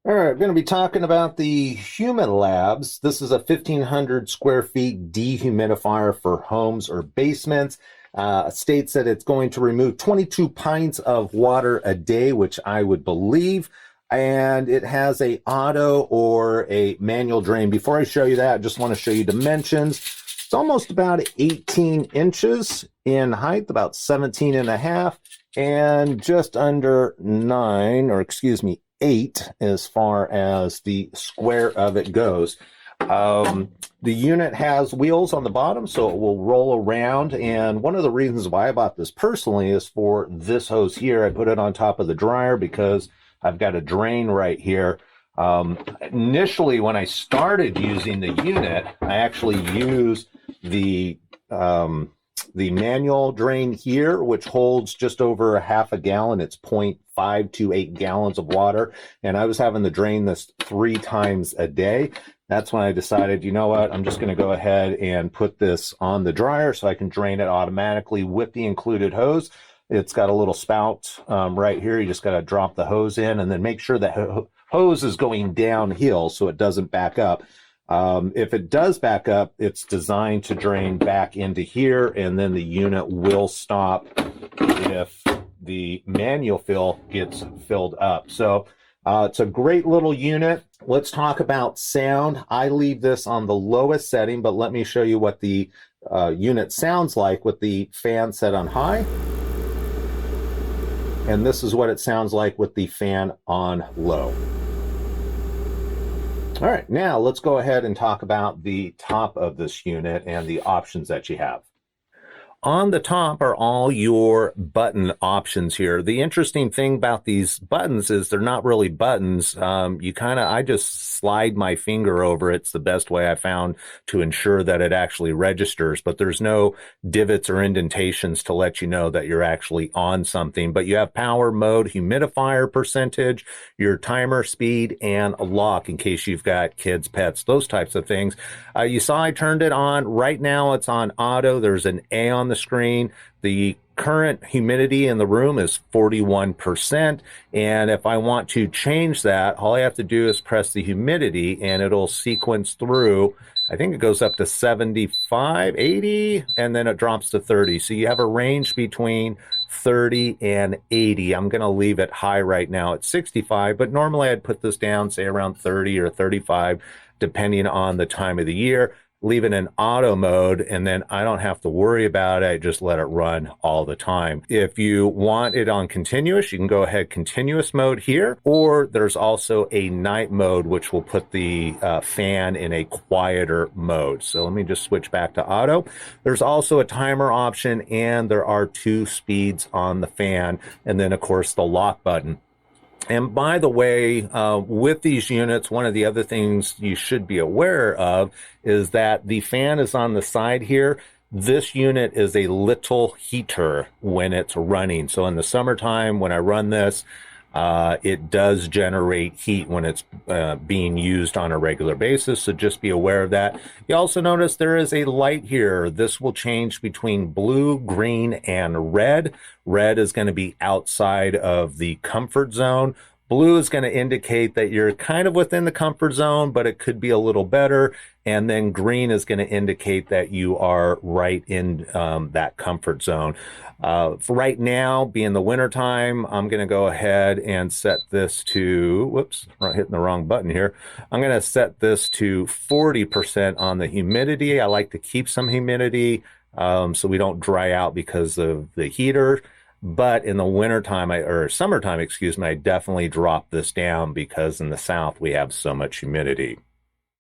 All right, we're going to be talking about the HUMILABS. This is a 1,500 square feet dehumidifier for homes or basements. States that it's going to remove 22 pints of water a day, which I would believe. And it has a auto or a manual drain. Before I show you that, I just want to show you dimensions. It's almost about 18 inches in height, about 17 and a half, and just under 9, or excuse me, 8 as far as the square of it goes. The unit has wheels on the bottom, so it will roll around. And one of the reasons why I bought this personally is for this hose here. I put it on top of the dryer because I've got a drain right here. Initially, when I started using the unit, I actually used the manual drain here, which holds just over a half a gallon. It's 0.528 gallons of water. And I was having to drain this 3 times a day. That's when I decided, you know what, I'm just going to go ahead and put this on the dryer so I can drain it automatically with the included hose. It's got a little spout right here. You just got to drop the hose in and then make sure the hose is going downhill so it doesn't back up. If it does back up, it's designed to drain back into here, and then the unit will stop if the manual fill gets filled up. So it's a great little unit. Let's talk about sound. I leave this on the lowest setting, but let me show you what the unit sounds like with the fan set on high. And this is what it sounds like with the fan on low. All right, now let's go ahead and talk about the top of this unit and the options that you have. On the top are all your button options here. The interesting thing about these buttons is they're not really buttons. I just slide my finger over it. It's the best way I found to ensure that it actually registers, but there's no divots or indentations to let you know that you're actually on something. But you have power mode, humidifier percentage, your timer speed, and a lock in case you've got kids, pets, those types of things. You saw I turned it on. Right now it's on auto. There's an A on the screen. The current humidity in the room is 41%. And if I want to change that, all I have to do is press the humidity and it'll sequence through. I think it goes up to 75, 80, and then it drops to 30. So you have a range between 30 and 80. I'm going to leave it high right now at 65, but normally I'd put this down, say around 30 or 35, depending on the time of the year. Leave it in auto mode, and then I don't have to worry about it. I just let it run all the time. If you want it on continuous, you can go ahead continuous mode here, or there's also a night mode, which will put the fan in a quieter mode. So let me just switch back to auto. There's also a timer option, and there are 2 speeds on the fan, and then of course the lock button. And by the way, with these units, one of the other things you should be aware of is that the fan is on the side here. This unit is a little heater when it's running. So in the summertime, when I run this, it does generate heat when it's being used on a regular basis, so just be aware of that. You also notice there is a light here. This will change between blue, green, and red. Red is going to be outside of the comfort zone. Blue is going to indicate that you're kind of within the comfort zone, but it could be a little better. And then green is going to indicate that you are right in that comfort zone. For right now, being the winter time, I'm going to go ahead and set this to, whoops, I'm hitting the wrong button here. I'm going to set this to 40% on the humidity. I like to keep some humidity so we don't dry out because of the heater. But in the wintertime, or summertime, excuse me, I definitely drop this down because in the South we have so much humidity.